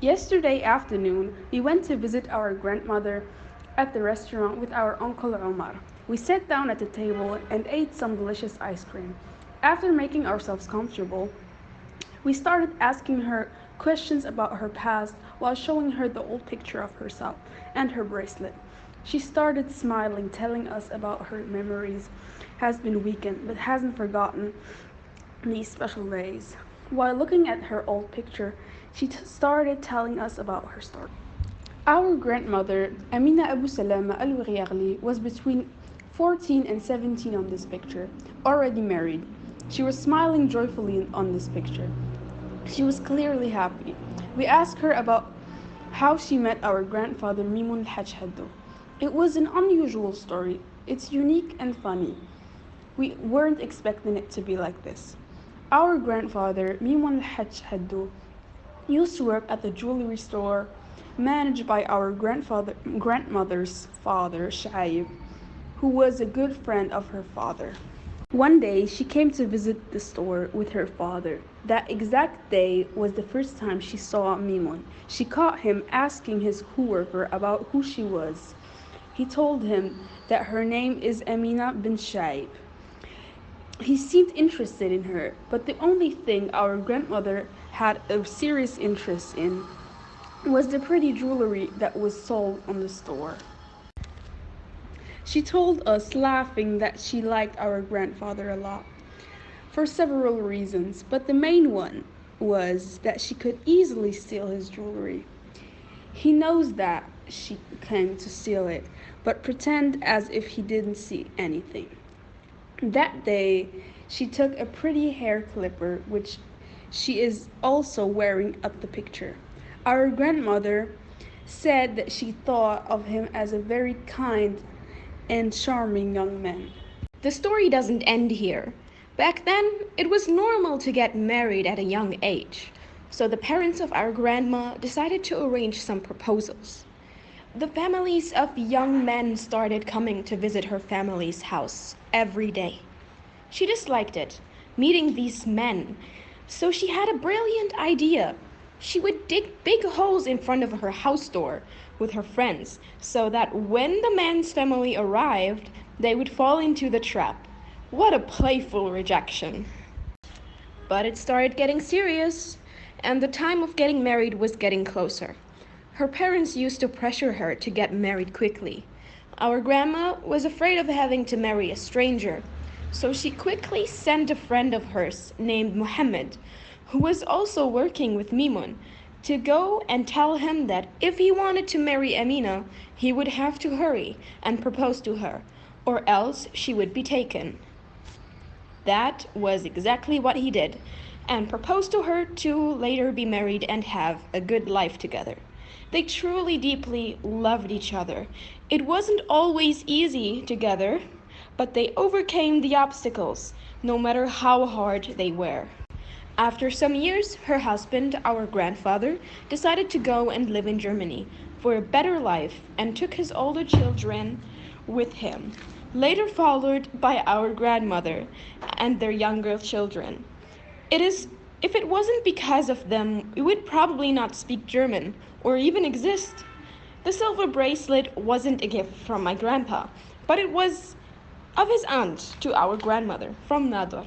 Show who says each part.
Speaker 1: Yesterday afternoon, we went to visit our grandmother at the restaurant with our uncle Omar. We sat down at the table and ate some delicious ice cream. After making ourselves comfortable, we started asking her questions about her past while showing her the old picture of herself and her bracelet. She started smiling, telling us about her memories has been weakened but hasn't forgotten these special days. While looking at her old picture, she started telling us about her story. Our grandmother, Amina Abu Salama al was between 14 and 17 on this picture, already married. She was smiling joyfully on this picture. She was clearly happy. We asked her about how she met our grandfather Mimun al-Hajj Haddo. It was an unusual story. It's unique and funny. We weren't expecting it to be like this. Our grandfather, Mimun al-Hajj Haddo, used to work at the jewelry store managed by our grandmother's father, Shaib, who was a good friend of her father. One day, she came to visit the store with her father. That exact day was the first time she saw Mimun. She caught him asking his coworker about who she was. He told him that her name is Amina bint Shaib. He seemed interested in her, but the only thing our grandmother had a serious interest in was the pretty jewelry that was sold on the store. She told us, laughing, that she liked our grandfather a lot for several reasons, but the main one was that she could easily steal his jewelry. He knows that she came to steal it, but pretend as if he didn't see anything. That day, she took a pretty hair clipper, which she is also wearing at the picture. Our grandmother said that she thought of him as a very kind and charming young man.
Speaker 2: The story doesn't end here. Back then, it was normal to get married at a young age, so the parents of our grandma decided to arrange some proposals. The families of young men started coming to visit her family's house every day. She disliked it, meeting these men, so she had a brilliant idea. She would dig big holes in front of her house door with her friends so that when the man's family arrived, they would fall into the trap. What a playful rejection. But it started getting serious, and the time of getting married was getting closer. Her parents used to pressure her to get married quickly. Our grandma was afraid of having to marry a stranger, so she quickly sent a friend of hers named Muhammad, who was also working with Mimun, to go and tell him that if he wanted to marry Amina, he would have to hurry and propose to her, or else she would be taken. That was exactly what he did, and proposed to her to later be married and have a good life together. They truly deeply loved each other. It wasn't always easy together, but they overcame the obstacles, no matter how hard they were. After some years, her husband, our grandfather, decided to go and live in Germany for a better life and took his older children with him, later followed by our grandmother and their younger children. If it wasn't because of them, we would probably not speak German or even exist. The silver bracelet wasn't a gift from my grandpa, but it was of his aunt to our grandmother from Nador.